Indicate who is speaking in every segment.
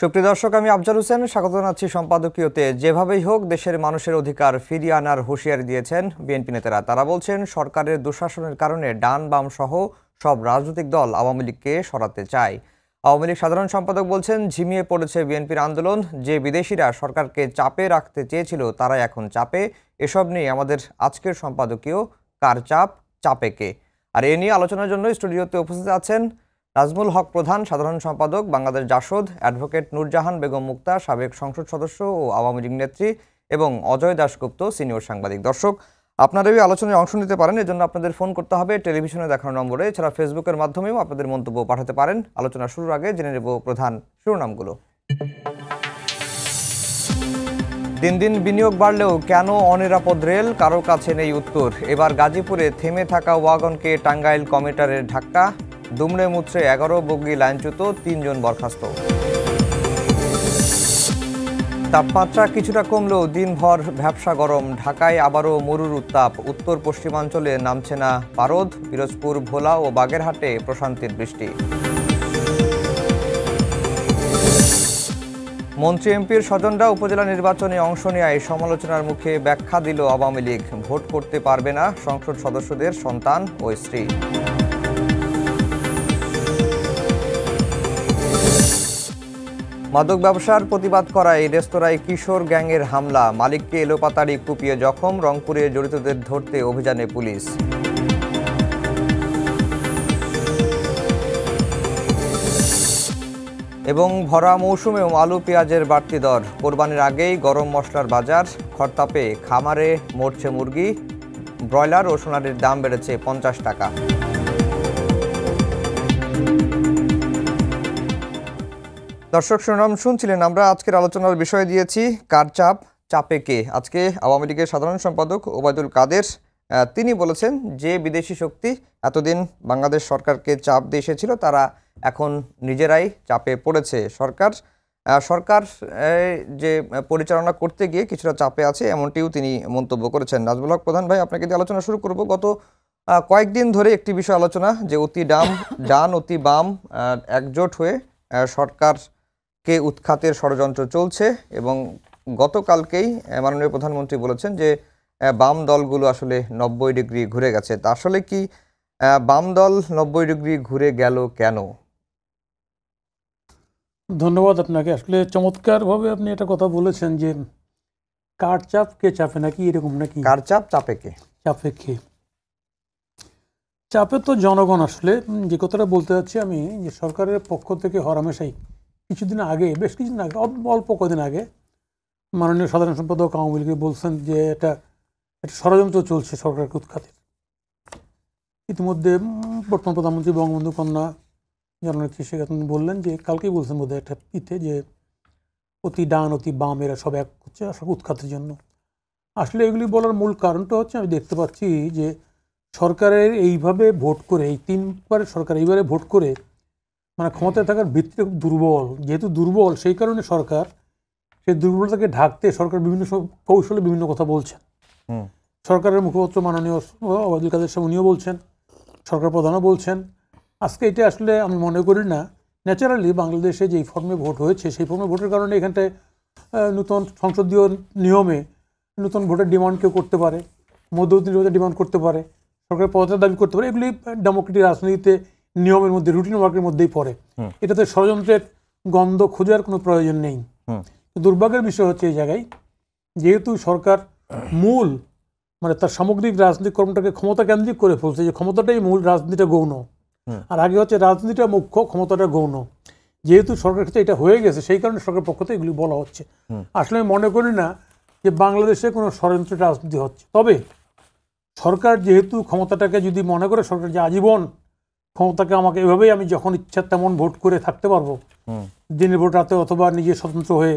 Speaker 1: সুপ্রিয় দর্শক, আমি আফজাল হোসেন স্বাগত জানাচ্ছি সম্পাদকীয়তে। যেভাবেই হোক দেশের মানুষের অধিকার ফিরিয়ে আনার হুঁশিয়ারি দিয়েছেন বিএনপি নেতারা। তারা বলছেন সরকারের দুঃশাসনের কারণে ডান বাম সহ সব রাজনৈতিক দল আওয়ামী লীগকে সরাতে চায়। আওয়ামী লীগ সাধারণ সম্পাদক বলছেন ঝিমিয়ে পড়েছে বিএনপির আন্দোলন। যে বিদেশিরা সরকারকে চাপে রাখতে চেয়েছিল তারাই এখন চাপে। এসব নিয়ে আমাদের আজকের সম্পাদকীয় কার চাপ, চাপে কে। আর এ নিয়ে আলোচনার জন্য স্টুডিওতে উপস্থিত আছেন নাজমুল হক প্রধান, সাধারণ সম্পাদক বাংলাদেশ জাসদ, অ্যাডভোকেট নূরজাহান বেগম মুক্তা, সাবেক সংসদ সদস্য ও আওয়ামী লীগ নেত্রী, এবং অজয় দাশগুপ্ত, সিনিয়র সাংবাদিক। দর্শক, আপনারা এই আলোচনায় অংশ নিতে পারেন। এজন্য আপনাদের ফোন করতে হবে টেলিভিশনে দেখানো নম্বরে। এছাড়া ফেসবুকের মাধ্যমেও আপনাদের মন্তব্য পাঠাতে পারেন। আলোচনা শুরুর আগে জেনে নেব প্রধান শিরোনামগুলো। দিন দিন বিনিয়োগ বাড়লেও কেন অনিরাপদ রেল, কারো কাছে নেই উত্তর। এবার গাজীপুরে থেমে থাকা ওয়াগনকে টাঙ্গাইল কমিউটারের ধাক্কা। দুমড়ে মুচড়ে 11 বগি লাইনচ্যুত, 3 জন বরখাস্ত। তাপমাত্রা কিছুটা কমলেও দিনভর ভ্যাপসা গরম। ঢাকায় আবারও মরুর উত্তাপ। উত্তর পশ্চিমাঞ্চলে নামছে না পারদ। পিরোজপুর, ভোলা ও বাগেরহাটে প্রশান্তির বৃষ্টি। মন্ত্রী এমপির স্বজনরা উপজেলা নির্বাচনে অংশ নেওয়ায় সমালোচনার মুখে ব্যাখ্যা দিল আওয়ামী লীগ। ভোট করতে পারবে না সংসদ সদস্যদের সন্তান ও স্ত্রী। মাদক ব্যবসার প্রতিবাদ করায় রেস্তোরাঁয় কিশোর গ্যাংয়ের হামলা। মালিককে এলোপাতাড়ি কুপিয়ে জখম। রংপুরে জড়িতদের ধরতে অভিযানে পুলিশ। এবং ভরা মৌসুমেও আলু পেঁয়াজের বাড়তি দর। কোরবানির আগেই গরম মশলার বাজার। খরতাপে খামারে মরছে মুরগি। ব্রয়লার ও সোনালির দাম বেড়েছে 50 টাকা। দর্শক, শিরোনাম শুনছিলেন। আমরা আজকের আলোচনার বিষয় দিয়েছি কার চাপ, চাপে কে। আজকে আওয়ামী লীগের সাধারণ সম্পাদক ওবায়দুল কাদের তিনি বলেছেন যে বিদেশি শক্তি এতদিন বাংলাদেশ সরকারকে চাপ দিয়ে এসেছিল তারা এখন নিজেরাই চাপে পড়েছে। সরকার যে পরিচালনা করতে গিয়ে কিছুটা চাপে আছে, এমনটিও তিনি মন্তব্য করেছেন। নাজমুল হক প্রধান ভাই, আপনাকে দিয়ে আলোচনা শুরু করব। গত কয়েকদিন ধরে একটি বিষয় আলোচনা, যে অতি ডান অতি বাম একজোট হয়ে সরকারকে উৎখাতের ষড়যন্ত্র চলছে। এবং গতকালকেই মাননীয় প্রধানমন্ত্রী বলেছেন যে বাম দলগুলো আসলে 90 ডিগ্রি ঘুরে গেছে। তা আসলে কি বাম দল 90 ডিগ্রি ঘুরে গেল কেন?
Speaker 2: ধন্যবাদ আপনাকে। আসলে চমৎকারভাবে আপনি এটা কথা বলেছেন যে কার চাপ কে চাপে, নাকি এরকম, নাকি
Speaker 1: কার চাপ, চাপে কে।
Speaker 2: চাপে কে? চাপে তো জনগণ। আসলে যে কথাটা বলতে চাচ্ছি আমি, যে সরকারের পক্ষ থেকে হরহামেশাই কিছুদিন আগে, বেশ কিছুদিন আগে, অল্প কদিন আগে মাননীয় সাধারণ সম্পাদক আওয়ামী লীগে বলছেন যে এটা ষড়যন্ত্র চলছে সরকারকে উৎখাতের। ইতিমধ্যে বর্তমান প্রধানমন্ত্রী বঙ্গবন্ধু কন্যা জননেত্রী শেখ হাসিনা বললেন যে, কালকেই বলছেন বোধহয় একটা পিতে, যে অতি ডান অতি বাম এরা সব এক হচ্ছে উৎখাতের জন্য। আসলে এগুলি বলার মূল কারণটা হচ্ছে, আমি দেখতে পাচ্ছি যে সরকারের এইভাবে ভোট করে, এই 3বার সরকার এইবারে ভোট করে মানে ক্ষমতায় থাকার ভিত্তিটা খুব দুর্বল। যেহেতু দুর্বল, সেই কারণে সরকার সেই দুর্বলতাকে ঢাকতে সরকার বিভিন্ন কৌশলে বিভিন্ন কথা বলছেন। সরকারের মুখপাত্র মাননীয় ওবায়দুল কাদের সাহেব উনিও বলছেন, সরকার প্রধানও বলছেন। আজকে এটা আসলে আমি মনে করি না ন্যাচারালি বাংলাদেশে যেই ফর্মে ভোট হয়েছে সেই ফর্মে ভোটের কারণে এখানটায় নতুন সংসদীয় নিয়মে নতুন ভোটের ডিমান্ড কেউ করতে পারে, মধ্যবর্তী নির্বাচনের ডিমান্ড করতে পারে, সরকারের পদত্যাগ দাবি করতে পারে। এগুলি ডেমোক্রেটিক রাজনীতিতে নিয়মের মধ্যে, রুটিন ওয়ার্কের মধ্যেই পড়ে। এটাতে ষড়যন্ত্রের গন্ধ খোঁজার কোনো প্রয়োজন নেই। দুর্ভাগ্যের বিষয় হচ্ছে এই জায়গায়, যেহেতু সরকার মূল মানে তার সামগ্রিক রাজনৈতিক কর্মটাকে ক্ষমতা কেন্দ্রিক করে ফেলছে, যে ক্ষমতাটাই মূল, রাজনীতিটা গৌণ। আর আগে হচ্ছে রাজনীতিটা মুখ্য, ক্ষমতাটা গৌণ। যেহেতু সরকারের ক্ষেত্রে এটা হয়ে গেছে, সেই কারণে সরকার পক্ষ থেকে এগুলি বলা হচ্ছে। আসলে আমি মনে করি না যে বাংলাদেশে কোনো ষড়যন্ত্রের রাজনীতি হচ্ছে। তবে সরকার যেহেতু ক্ষমতাটাকে যদি মনে করে সরকার যে আজীবন ক্ষমতাকে আমাকে এভাবেই আমি যখন ইচ্ছা তেমন ভোট করে থাকতে পারবো, দিনের ভোট রাতে, অথবা নিজে স্বতন্ত্র হয়ে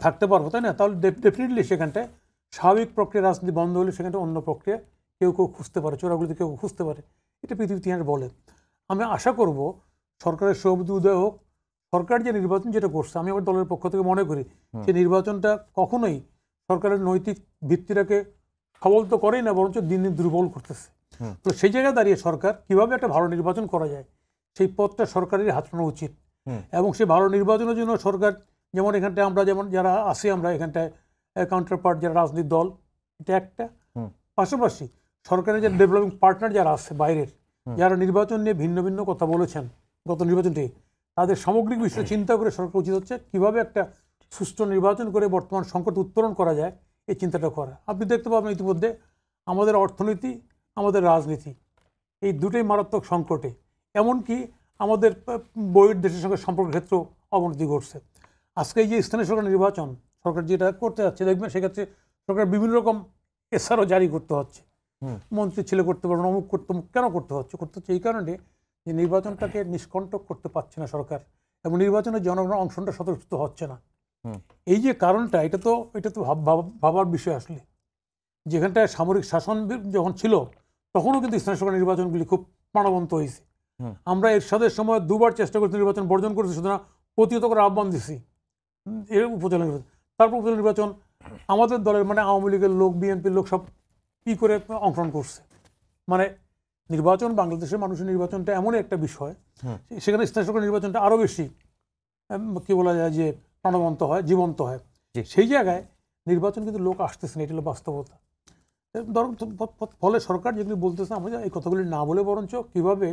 Speaker 2: থাকতে পারবো, তাই না? তাহলে ডেফিনেটলি সেখানটায় স্বাভাবিক প্রক্রিয়া রাজনীতি বন্ধ হলে সেখানটা অন্য প্রক্রিয়া কেউ খুঁজতে পারে, চোরাগুলিতে কেউ খুঁজতে পারে। এটা পৃথিবী ইতিহাস বলে। আমি আশা করব সরকারের সৌবুদ্ধি উদয় হোক। সরকার যে নির্বাচন যেটা করছে, আমি আমার দলের পক্ষ থেকে মনে করি যে নির্বাচনটা কখনোই সরকারের নৈতিক ভিত্তিটাকে সবল তো করেই না, বরঞ্চ দিন দিন দুর্বল করতেছে। তো সেই জায়গায় দাঁড়িয়ে সরকার কিভাবে একটা ভালো নির্বাচন করা যায় সেই পথটা সরকারের হাতানো উচিত। এবং সেই ভালো নির্বাচনের জন্য সরকার, যেমন এখানটায় আমরা যেমন যারা আছি আমরা এখানটায় কাউন্টার পার্ট যারা রাজনৈতিক দল, এটা একটা। পাশাপাশি সরকারের যে ডেভেলপিং পার্টনার যারা আছে বাইরের, যারা নির্বাচন নিয়ে ভিন্ন ভিন্ন কথা বলেছেন গত নির্বাচনটি, তাদের সামগ্রিক বিষয়ে চিন্তা করে সরকার উচিত হচ্ছে কীভাবে একটা সুষ্ঠু নির্বাচন করে বর্তমান সংকট উত্তরণ করা যায়, এই চিন্তাটা করা। আপনি দেখতে পাবেন ইতিমধ্যে আমাদের অর্থনীতি, আমাদের রাজনীতি এই দুটোই মারাত্মক সংকটে, এমনকি আমাদের বহির দেশের সঙ্গে সম্পর্কের ক্ষেত্রেও অবনতি ঘটছে। আজকে এই যে স্থানীয় সরকার নির্বাচন সরকার যেটা করতে যাচ্ছে, দেখবেন সেক্ষেত্রে সরকার বিভিন্ন রকম এসআরও জারি করতে হচ্ছে। মন্ত্রী ছেলে করতে পারবেন, অমুক করতে, কেন করতে হচ্ছে এই কারণে যে নির্বাচনটাকে নিষ্কণ্টক করতে পারছে না সরকার, এবং নির্বাচনের জনগণের অংশটা স্বতঃস্ফূর্ত হচ্ছে না। এই যে কারণটা, এটা তো ভাবার বিষয় আসলে। যেখানটায় সামরিক শাসন যখন ছিল তখনও কিন্তু স্থানীয় সরকার নির্বাচনগুলি খুব প্রাণবন্ত হয়েছে। আমরা এরশাদের সময় দুবার চেষ্টা করছি নির্বাচন বর্জন করেছি, সুতরাং প্রতিহত করে আহ্বান দিছি এর উপজেলা নির্বাচন। তারপর উপজেলা নির্বাচন আমাদের দলের মানে আওয়ামী লীগের লোক, বিএনপির লোক সব কী করে অংশগ্রহণ করছে। মানে নির্বাচন, বাংলাদেশের মানুষের নির্বাচনটা এমনই একটা বিষয়, সেখানে স্থানীয় সরকার নির্বাচনটা আরও বেশি কি বলা যায় যে প্রাণবন্ত হয়, জীবন্ত হয়। সেই জায়গায় নির্বাচন কিন্তু লোক আসতেছে না, এটা হলো বাস্তবতা। ফলে সরকার যেগুলি বলতেছে, আমরা এই কথাগুলি না বলে বরঞ্চ কীভাবে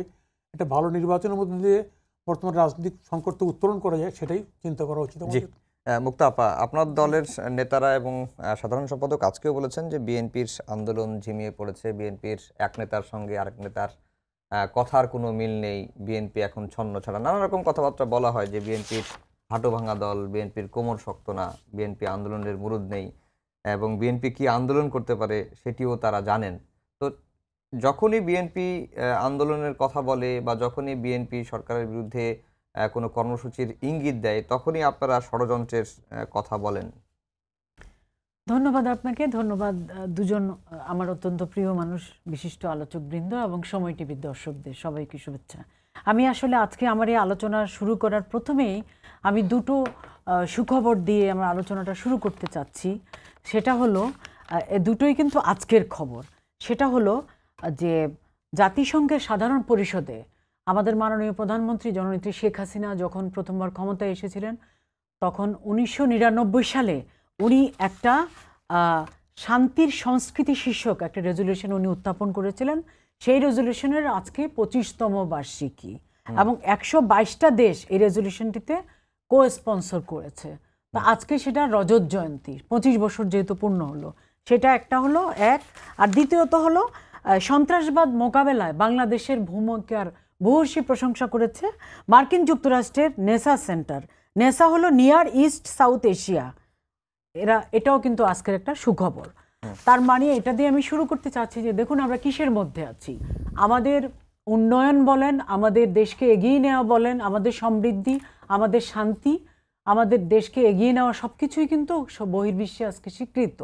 Speaker 2: একটা ভালো নির্বাচনের মধ্যে দিয়ে বর্তমান রাজনৈতিক সংকটকে উত্তরণ করা যায় সেটাই চিন্তা করা উচিত।
Speaker 1: মুক্তা আপা, আপনার দলের নেতারা এবং সাধারণ সম্পাদক আজকেও বলেছেন যে বিএনপির আন্দোলন ঝিমিয়ে পড়েছে, বিএনপির এক নেতার সঙ্গে আরেক নেতার কথার কোনো মিল নেই, বিএনপি এখন ছন্ন ছাড়া, নানা রকম কথাবার্তা বলা হয় যে বিএনপির হাঁটু ভাঙা দল, বিএনপির কোমর শক্ত না, বিএনপি আন্দোলনের মুরুদ নেই, এবং বিএনপি কি আন্দোলন করতে পারে সেটিও তারা জানেন। তো যখনই বিএনপি আন্দোলনের কথা বলে বা যখনই বিএনপি সরকারের বিরুদ্ধে কোনো কর্মসূচির ইঙ্গিত দেয়, তখনই আপনারা ষড়যন্ত্রের কথা বলেন।
Speaker 3: ধন্যবাদ আপনাকে, ধন্যবাদ দুজন আমার অত্যন্ত প্রিয় মানুষ, বিশিষ্ট আলোচকবৃন্দ এবং সময় টিভির দর্শকদের সবাইকে শুভেচ্ছা। আমি আসলে আজকে আমার এই আলোচনা শুরু করার প্রথমেই আমি দুটো সুখবর দিয়ে আমার আলোচনাটা শুরু করতে চাচ্ছি। সেটা হলো, দুটোই কিন্তু আজকের খবর। সেটা হলো যে জাতিসংঘের সাধারণ পরিষদে আমাদের মাননীয় প্রধানমন্ত্রী জননেত্রী শেখ হাসিনা যখন প্রথমবার ক্ষমতায় এসেছিলেন, তখন 1999 সালে উনি একটা শান্তির সংস্কৃতি শীর্ষক একটা রেজলিউশন উনি উত্থাপন করেছিলেন। সেই রেজলিউশনের আজকে 25তম বার্ষিকী, এবং 122টা দেশ এই রেজলিউশনটিতে কো স্পন্সর করেছে। তা আজকে সেটা রজত জয়ন্তী, 25 বছর যেহেতু পূর্ণ হলো, সেটা একটা হলো এক। আর দ্বিতীয়ত হলো সন্ত্রাসবাদ মোকাবেলায় বাংলাদেশের ভূয়সী প্রশংসা করেছে মার্কিন যুক্তরাষ্ট্রের নেসা সেন্টার। নেসা হলো নিয়ার ইস্ট সাউথ এশিয়া, এটাও কিন্তু আজকের একটা সুখবর। তার মানে এটা দিয়ে আমি শুরু করতে চাচ্ছি যে দেখুন আমরা কিসের মধ্যে আছি। আমাদের উন্নয়ন বলেন, আমাদের দেশকে এগিয়ে নেওয়া বলেন, আমাদের সমৃদ্ধি, আমাদের শান্তি, আমাদের দেশকে এগিয়ে নেওয়া সবকিছুই কিন্তু বহির্বিশ্বে আজকে স্বীকৃত।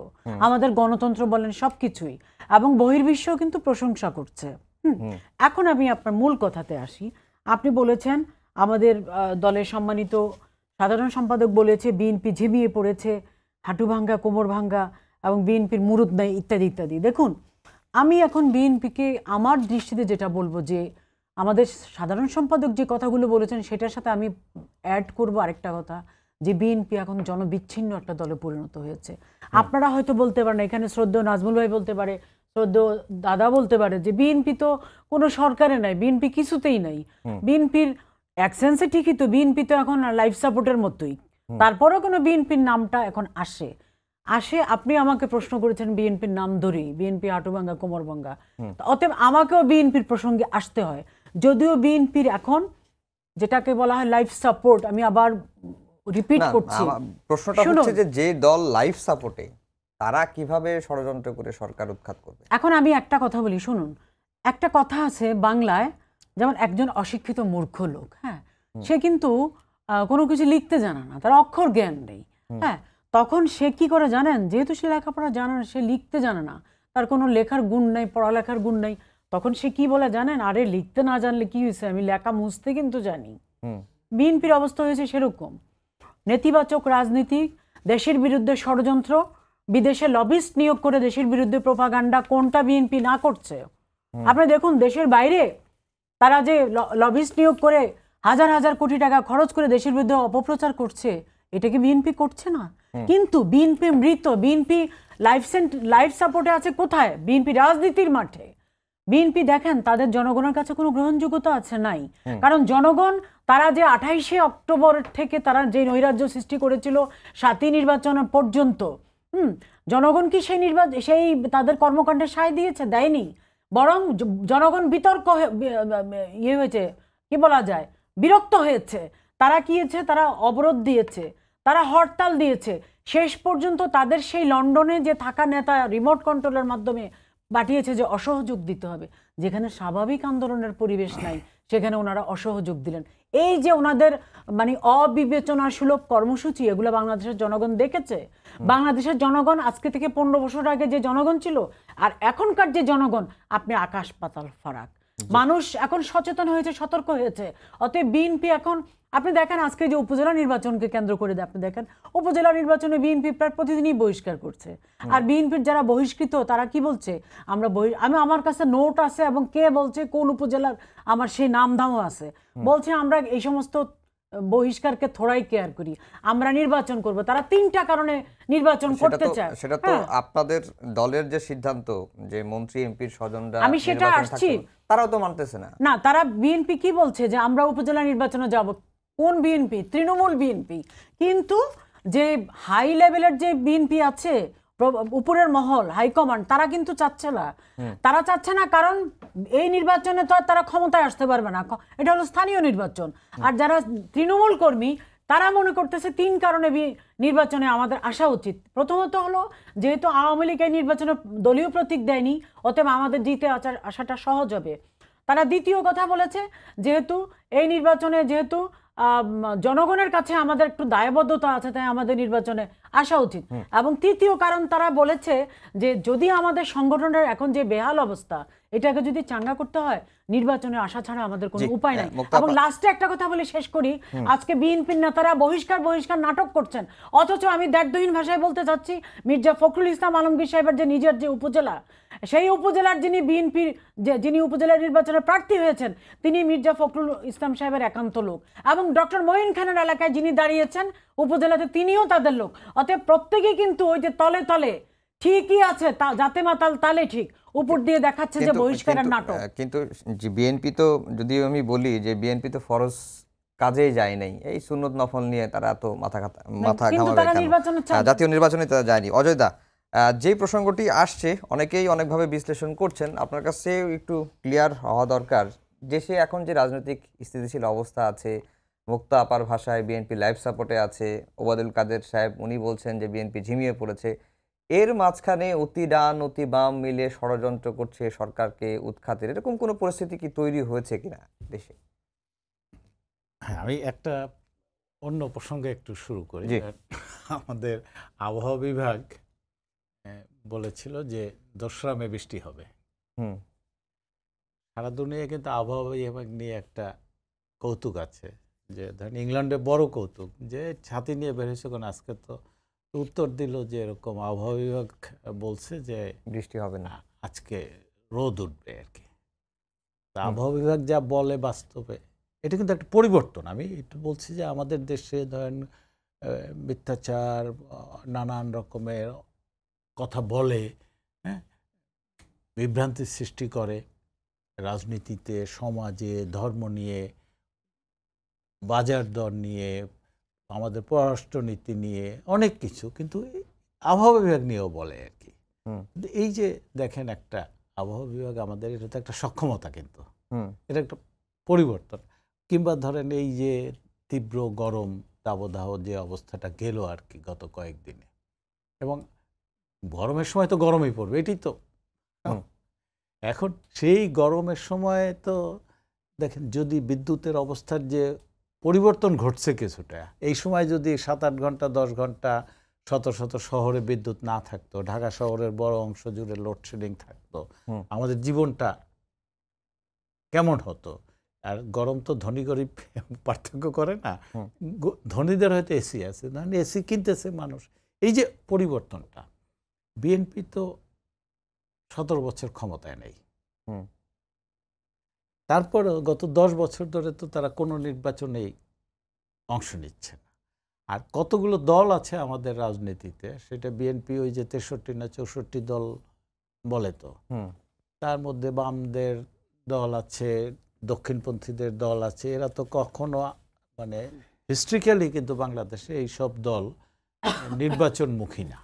Speaker 3: আমাদের গণতন্ত্র বলেন, সবকিছুই, এবং বহির্বিশ্বও কিন্তু প্রশংসা করছে। এখন আমি আপনার মূল কথাতে আসি। আপনি বলেছেন আমাদের দলের সম্মানিত সাধারণ সম্পাদক বলেছে বিএনপি ঝিমিয়ে পড়েছে, হাঁটু ভাঙ্গা, কোমর ভাঙ্গা, এবং বিএনপির মুরুদ নাই, ইত্যাদি ইত্যাদি। দেখুন, আমি এখন বিএনপিকে আমার দৃষ্টিতে যেটা বলবো যে আমাদের সাধারণ সম্পাদক যে কথাগুলো বলেছেন সেটার সাথে আমি অ্যাড করব আরেকটা কথা, যে বিএনপি এখন জনবিচ্ছিন্ন একটা দলে পরিণত হয়েছে। আপনারা হয়তো বলতে পারেন, এখানে শ্রদ্ধেয় নাজমুল ভাই বলতে পারে, শ্রদ্ধেয় দাদা বলতে পারে যে বিএনপি তো কোনো সরকারে নাই, বিএনপি কিছুতেই নাই। বিএনপির এক সেন্সে ঠিকই, তো বিএনপি তো এখন লাইফ সাপোর্টের মতোই, তারপরেও কোনো বিএনপির নামটা এখন আসে। আপনি আমাকে প্রশ্ন করেছেন বিএনপির নাম ধরেই, বিএনপি হাঁটুভাঙ্গা, কোমরভাঙ্গা, অতএব আমাকেও বিএনপির প্রসঙ্গে আসতে হয়। যদিও বিএনপির এখন যেটাকে বলা হয় লাইফ সাপোর্ট, আমি আবার রিপিট করছি,
Speaker 1: প্রশ্নটা হচ্ছে যে দল লাইফ সাপোর্টে তারা কিভাবে ষড়যন্ত্র করে সরকার উৎখাত করবে।
Speaker 3: এখন আমি একটা কথা বলি, শুনুন। একটা কথা আছে বাংলায়, যেমন একজন অশিক্ষিত মূর্খ লোক, হ্যাঁ, সে কিন্তু কোনো কিছু লিখতে জানে না, তার অক্ষর জ্ঞান নেই, হ্যাঁ, তখন সে কি করে জানেন, যেহেতু সে লেখাপড়া জানে না, সে লিখতে জানে না, তার কোনো লেখার গুণ নেই, পড়ালেখার গুণ নেই, তখন সে কি বলে জানেন, আরে লিখতে না জানলে কি হয়েছে, আমি লেখা মুছতে কিন্তু জানি। বিএনপির অবস্থা হয়েছে সেরকম। নেতিবাচক রাজনীতি, দেশের বিরুদ্ধে ষড়যন্ত্র, বিদেশে লবিস্ট নিয়োগ করে দেশের বিরুদ্ধে প্রোপাগান্ডা, কোনটা বিএনপি না করছে? আপনি দেখুন দেশের বাইরে তারা যে লবিস্ট নিয়োগ করে হাজার হাজার কোটি টাকা খরচ করে দেশের বিরুদ্ধে অপপ্রচার করছে, এটা কি বিএনপি করছে না? কিন্তু বিএনপি মৃত, বিএনপি লাইফ সাপোর্টে আছে কোথায়? বিএনপি রাজনীতির মাঠে। বিএনপি দেখেন তাদের জনগণের কাছে কোনো গ্রহণযোগ্যতা আছে নাই, কারণ জনগণ তারা যে 28শে অক্টোবর থেকে তারা যে নৈরাজ্য সৃষ্টি করেছিল 7ই নির্বাচন পর্যন্ত, জনগণ কি সেই তাদের কর্মকাণ্ডে সায় দিয়েছে? দেয়নি। বরং জনগণ বিতর্ক ইয়ে হয়েছে, কি বলা যায়, বিরক্ত হয়েছে। তারা কি হয়েছে? তারা অবরোধ দিয়েছে, তারা হরতাল দিয়েছে। শেষ পর্যন্ত তাদের সেই লন্ডনে যে থাকা নেতা রিমোট কন্ট্রোলের মাধ্যমে পাঠিয়েছে যে অসহযোগ দিতে হবে। যেখানে স্বাভাবিক আন্দোলনের পরিবেশ নাই সেখানে ওনারা অসহযোগ দিলেন। এই যে ওনাদের মানে অবিবেচনা সুলভ কর্মসূচি, এগুলো বাংলাদেশের জনগণ দেখেছে। বাংলাদেশের জনগণ আজকে থেকে 15 বছর আগে যে জনগণ ছিল আর এখনকার যে জনগণ, আপনি আকাশ পাতাল ফারাক। মানুষ এখন সচেতন হয়েছে, সতর্ক হয়েছে। অতএব বিএনপি এখন আপনি দেখেন আজকে যে উপজেলা নির্বাচনকে কেন্দ্র করে আপনি দেখেন উপজেলা নির্বাচনে বিএনপি প্রায় প্রতিদিনই বহিষ্কার করছে। আর বিএনপির যারা বহিষ্কৃত তারা কি বলছে, আমি আমার কাছে নোট আছে এবং কে বলছে কোন উপজেলার, আমার সেই নাম দামও আছে, বলছে আমরা এই সমস্ত বহিষ্কারকে থোড়াই কেয়ার করি, আমরা নির্বাচন করব। তারা 3টা কারণে নির্বাচন করতে চায়।
Speaker 1: সেটা তো আপনাদের দলের যে সিদ্ধান্ত যে মন্ত্রী এমপির স্বজনরা
Speaker 3: আমি সেটা আসছি,
Speaker 1: তারাও তো মানতেছে না।
Speaker 3: না, তারা বিএনপি কি বলছে যে আমরা উপজেলা নির্বাচনে যাব। কোন বিএনপি? তৃণমূল বিএনপি। কিন্তু যে হাই লেভেলের যে বিএনপি আছে, উপরের মহল হাইকমান্ড, তারা কিন্তু চাচ্ছে না। তারা চাচ্ছে না কারণ এই নির্বাচনে তো আর তারা ক্ষমতায় আসতে পারবে না, এটা হলো স্থানীয় নির্বাচন। আর যারা তৃণমূল কর্মী তারা মনে করতেছে 3 কারণে নির্বাচনে আমাদের আসা উচিত। প্রথমত হলো যেহেতু আওয়ামী লীগ এই নির্বাচনে দলীয় প্রতীক দেয়নি, অতএব আমাদের জিতে আসাটা সহজ হবে। তারা দ্বিতীয় কথা বলেছে যেহেতু এই নির্বাচনে যেহেতু জনগণের কাছে আমাদের একটু দায়বদ্ধতা আছে, তাই আমাদের নির্বাচনে আসা উচিত। এবং তৃতীয় কারণ তারা বলেছে যে যদি আমাদের সংগঠনের এখন যে বেহাল অবস্থা, এটাকে যদি চাঙ্গা করতে হয় নির্বাচনে আসা ছাড়া আমাদের কোনো উপায় নাই। এবং লাস্টে একটা কথা বলে শেষ করি, আজকে বিএনপির নেতারা বহিষ্কার নাটক করছেন, অথচ আমি দ্ব্যর্থহীন ভাষায় বলতে চাচ্ছি মির্জা ফখরুল ইসলাম আলমগীর সাহেবের যে নিজের যে উপজেলা, সেই উপজেলার যিনি উপজেলা নির্বাচনে প্রার্থী হয়েছেন তিনি মির্জা ফখরুল ইসলাম সাহেবের একান্ত লোক, এবং ডক্টর মঈন খানের এলাকায় যিনি দাঁড়িয়েছেন উপজেলাতে তিনিও তাদের লোক। অতএব প্রত্যেকেই কিন্তু ওই যে তলে তলে ঠিকই আছে, যাতে মাতাল তালে ঠিক, উপর দিয়ে দেখাচ্ছে যে বহিষ্কারের নাটক।
Speaker 1: কিন্তু বিএনপি তো, যদি আমি বলি যে বিএনপি তো ফরজ কাজেই যায় নাই, এই সুন্নত নফল নিয়ে তারা তো মাথা ঘামাবে, জাতীয় নির্বাচনে তারা যায়নি। অজয় দা, যে প্রসঙ্গটি আসছে অনেকেই অনেকভাবে বিশ্লেষণ করছেন, আপনার কাছে একটু ক্লিয়ার হওয়া দরকার। দেশে এখন যে রাজনৈতিক স্থিতিশীল অবস্থা আছে, মুক্তা আপার ভাষায় বিএনপি লাইফ সাপোর্টে আছে, ওবায়দুল কাদের সাহেব উনি বলছেন যে বিএনপি ঝিমিয়ে পড়েছে, এর মাঝখানে অতি ডান অতি বাম মিলে ষড়যন্ত্র করছে সরকারকে উৎখাতের, এরকম কোনো পরিস্থিতি কি তৈরি হয়েছে কিনা দেশে?
Speaker 4: হ্যাঁ, আমি একটা অন্য প্রসঙ্গে একটু শুরু করি। আমাদের আবহাওয়া বিভাগ বলেছিল যে 2রা মে বৃষ্টি হবে। সারা দুনিয়ায় কিন্তু আবহাওয়া বিভাগ নিয়ে একটা কৌতুক আছে, যে ধরেন ইংল্যান্ডে বড় কৌতুক যে ছাতি নিয়ে বের হয়েছে, কারণ আজকে তো উত্তর দিল যে এরকম আবহাওয়া বিভাগ বলছে যে
Speaker 1: বৃষ্টি হবে না,
Speaker 4: আজকে রোদ উঠবে আর কি। আবহাওয়া বিভাগ যা বলে বাস্তবে এটা কিন্তু একটা পরিবর্তন। আমি একটু বলছি যে আমাদের দেশে ধরেন মিথ্যাচার, নানান রকমের কথা বলে, হ্যাঁ, বিভ্রান্তির সৃষ্টি করে রাজনীতিতে, সমাজে, ধর্ম নিয়ে, বাজার দর নিয়ে, আমাদের পররাষ্ট্রনীতি নিয়ে অনেক কিছু, কিন্তু আবহাওয়া বিভাগ নিয়েও বলে আর কি। কিন্তু এই যে দেখেন একটা আবহাওয়া বিভাগ আমাদের, এটা তো একটা সক্ষমতা, কিন্তু এটা একটা পরিবর্তন। কিংবা ধরেন এই যে তীব্র গরম দাবদাহ যে অবস্থাটা গেল আর কি গত কয়েকদিনে, এবং গরমের সময় তো গরমই পড়বে, এটাই তো এখন সেই গরমের সময় তো দেখেন যদি বিদ্যুতের অবস্থার যে পরিবর্তন ঘটছে কিছুটা, এই সময় যদি 7-8 ঘন্টা 10 ঘন্টা শত শত শহরে বিদ্যুৎ না থাকতো, ঢাকা শহরের বড় অংশ জুড়ে লোডশেডিং থাকতো, আমাদের জীবনটা কেমন হতো? আর গরম তো ধনী গরিব পার্থক্য করে না, ধনীদের হয়তো এসি আছে, না এসি কিনতেছে মানুষ। এই যে পরিবর্তনটা, বিএনপি তো 17 বছর ক্ষমতায় নেই, তারপরেও গত 10 বছর ধরে তো তারা কোনো নির্বাচনেই অংশ নিচ্ছে না। আর কতগুলো দল আছে আমাদের রাজনীতিতে, সেটা বিএনপি ওই যে 63 না 64 দল বলে তো, তার মধ্যে বামদের দল আছে, দক্ষিণপন্থীদের দল আছে, এরা তো কখনো মানে হিস্ট্রিক্যালি কিন্তু বাংলাদেশে এই সব দল নির্বাচনমুখী না।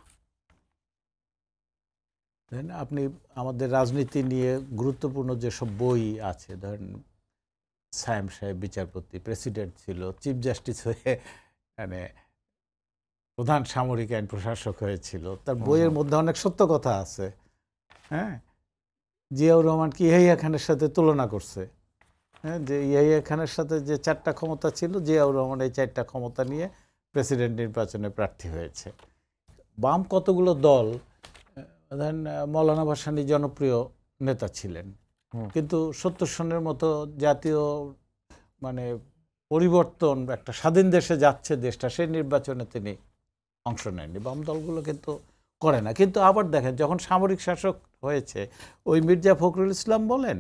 Speaker 4: আপনি আমাদের রাজনীতি নিয়ে গুরুত্বপূর্ণ যেসব বই আছে, ধরেন সায়েম সাহেব বিচারপতি, প্রেসিডেন্ট ছিল, চিফ জাস্টিস হয়ে মানে প্রধান সামরিক আইন প্রশাসক হয়েছিল, তার বইয়ের মধ্যে অনেক সত্য কথা আছে। হ্যাঁ, জিয়াউর রহমানকে ইয়াহিয়া খানের সাথে তুলনা করছে, হ্যাঁ, যে ইয়াহিয়া খানের সাথে যে 4টা ক্ষমতা ছিল, জিয়াউর রহমান এই 4টা ক্ষমতা নিয়ে প্রেসিডেন্ট নির্বাচনে প্রার্থী হয়েছে। বাম কতগুলো দল, ধরেন মৌলানা ভাসানী জনপ্রিয় নেতা ছিলেন, কিন্তু 70 সনের মতো জাতীয় মানে পরিবর্তন, একটা স্বাধীন দেশে যাচ্ছে দেশটা, সেই নির্বাচনে তিনি অংশ নেননি। বাম দলগুলো কিন্তু করে না। কিন্তু আবার দেখেন, যখন সামরিক শাসক হয়েছে, ওই মির্জা ফখরুল ইসলাম বলেন,